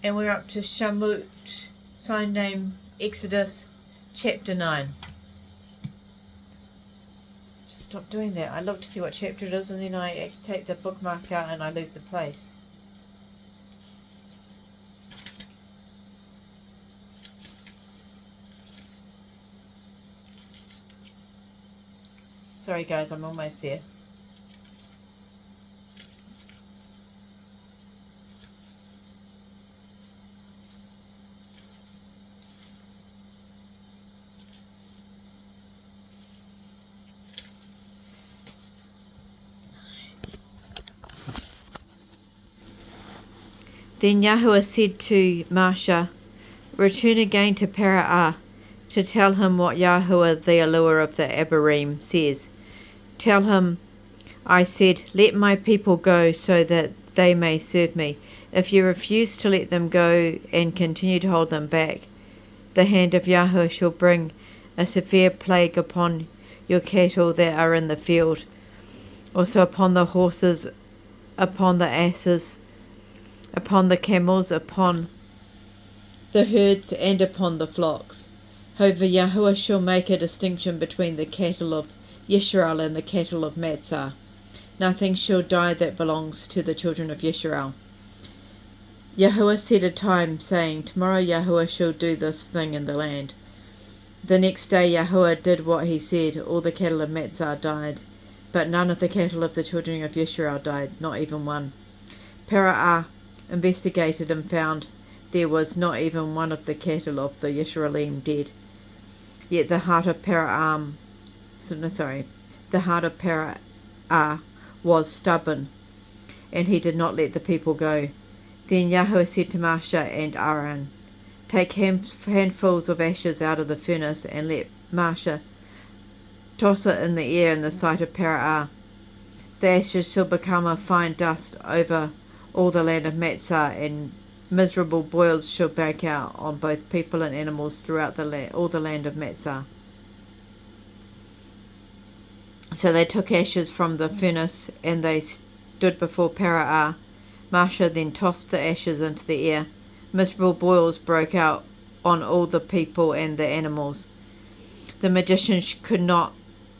and we're up to Shamut, sign name Exodus chapter 9. Stop doing that. I look to see what chapter it is and then I take the bookmark out and I lose the place. Sorry guys, I'm almost there. Then Yahuwah said to Marsha, "Return again to Para'ah, to tell him what Yahuwah the Allure of the Abiram says. Tell him, I said, let my people go so that they may serve me. If you refuse to let them go and continue to hold them back, the hand of Yahuwah shall bring a severe plague upon your cattle that are in the field, also upon the horses, upon the asses, upon the camels, upon the herds, and upon the flocks. However, Yahuwah shall make a distinction between the cattle of Yisrael and the cattle of Matzah. Nothing shall die that belongs to the children of Yisrael." Yahuwah set a time, saying, "Tomorrow Yahuwah shall do this thing in the land." The next day Yahuwah did what he said. All the cattle of Matzah died, but none of the cattle of the children of Yisrael died, not even one. Para'ah investigated and found there was not even one of the cattle of the Yisraelim dead. Yet the heart of Para'ah was stubborn, and he did not let the people go. Then Yahuwah said to Marsha and Aaron, "Take handfuls of ashes out of the furnace, and let Marsha toss it in the air in the sight of Para'ah. The ashes shall become a fine dust over all the land of Matzah, and miserable boils shall break out on both people and animals throughout all the land of Matzah." So they took ashes from the furnace, and they stood before Para'ah. Marsha then tossed the ashes into the air. Miserable boils broke out on all the people and the animals. The magicians could not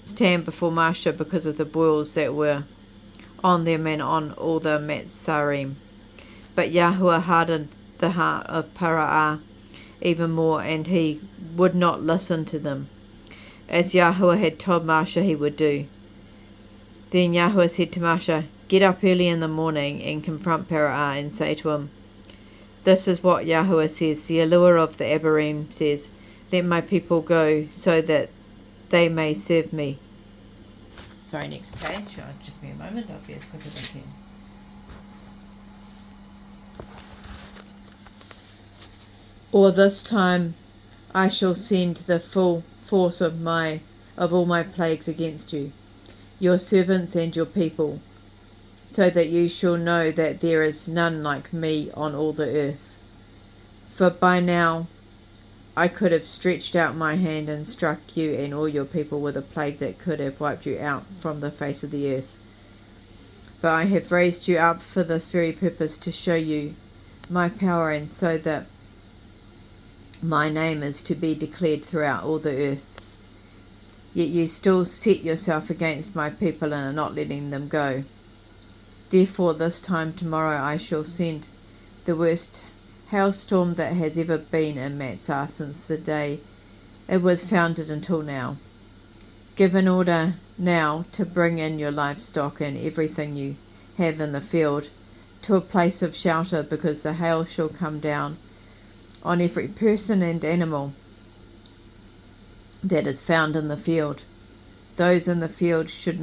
stand before Marsha because of the boils that were on them and on all the Matzarim. But Yahuwah hardened the heart of Para'ah even more, and he would not listen to them, as Yahuwah had told Marsha he would do. Then Yahuwah said to Marsha, "Get up early in the morning and confront Para'ah and say to him, this is what Yahuwah says, the Allure of the Abiram says, let my people go so that they may serve me." Sorry, next page. Just be a moment. I'll be as quick as I can. "Or this time I shall send the full force of all my plagues against you, your servants and your people, so that you shall know that there is none like me on all the earth. For by now I could have stretched out my hand and struck you and all your people with a plague that could have wiped you out from the face of the earth. But I have raised you up for this very purpose, to show you my power, and so that my name is to be declared throughout all the earth. Yet you still set yourself against my people and are not letting them go. Therefore this time tomorrow I shall send the worst hailstorm that has ever been in Matzah since the day it was founded until now. Give an order now to bring in your livestock and everything you have in the field to a place of shelter, because the hail shall come down on every person and animal that is found in the field. Those in the field shall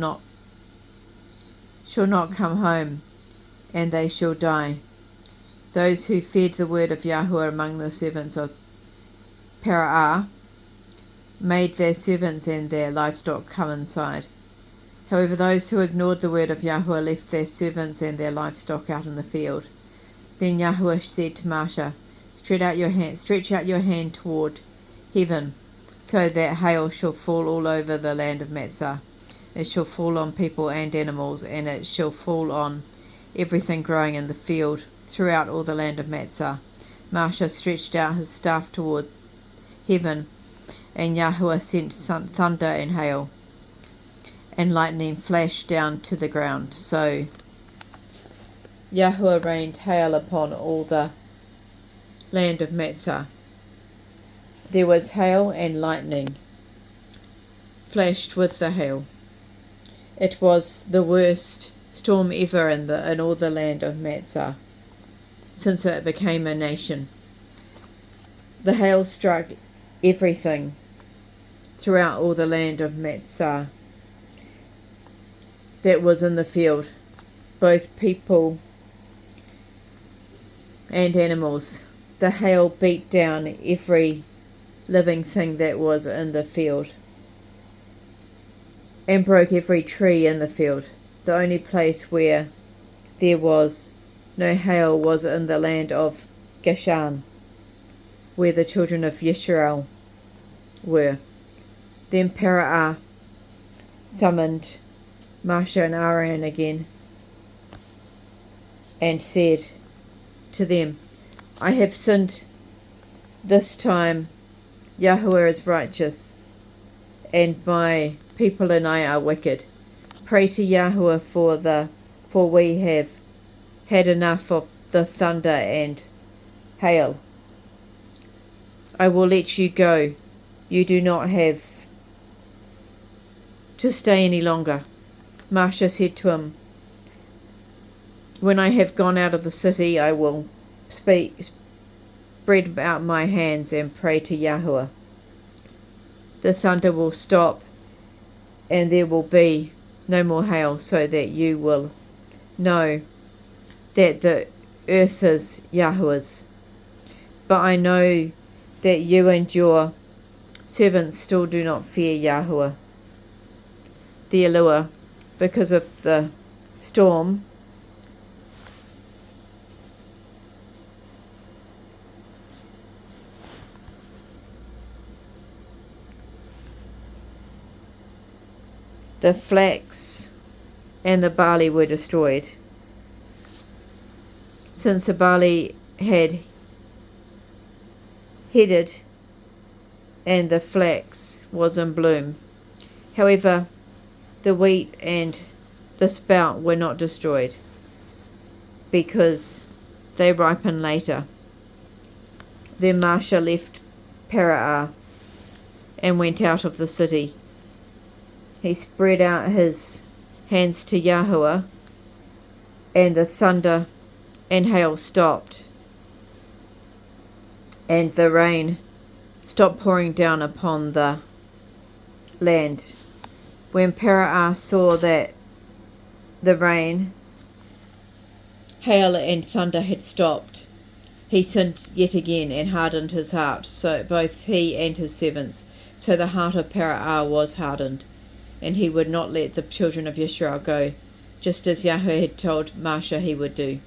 not come home, and they shall die. Those who fed the word of Yahuwah among the servants of Para'ah made their servants and their livestock come inside. However, those who ignored the word of Yahuwah left their servants and their livestock out in the field. Then Yahuwah said to Marsha, stretch out your hand toward heaven, so that hail shall fall all over the land of Matzah. It shall fall on people and animals, and it shall fall on everything growing in the field throughout all the land of Matzah. Marsha stretched out his staff toward heaven, and Yahuwah sent thunder and hail, and lightning flashed down to the ground. So Yahuwah rained hail upon all the land of Matzah. There was hail and lightning flashed with the hail. It was the worst storm ever in all the land of Matzah since it became a nation. The hail struck everything throughout all the land of Matzah that was in the field, both people and animals. The hail beat down every living thing that was in the field and broke every tree in the field. The only place where there was no hail was in the land of Goshen, where the children of Israel were. Then Parah summoned Marsha and Aaron again and said to them, I have sinned this time. Yahuwah is righteous, and my people and I are wicked. Pray to Yahuwah for we have had enough of the thunder and hail. I will let you go. You do not have to stay any longer. Marsha said to him, when I have gone out of the city, I will spread out my hands and pray to Yahuwah. The thunder will stop, and there will be no more hail, so that you will know that the earth is Yahuwah's. But I know that you and your servants still do not fear Yahuwah, the Eluah, because of the storm the flax and the barley were destroyed, since the barley had headed and the flax was in bloom. However, the wheat and the sprout were not destroyed, because they ripen later. Then Marsha left Parah and went out of the city. He spread out his hands to Yahuwah, and the thunder and hail stopped, and the rain stopped pouring down upon the land. When Parah saw that the rain, hail and thunder had stopped, he sinned yet again and hardened his heart, so both he and his servants. So the heart of Parah was hardened, and he would not let the children of Israel go, just as Yahuwah had told Marsha he would do.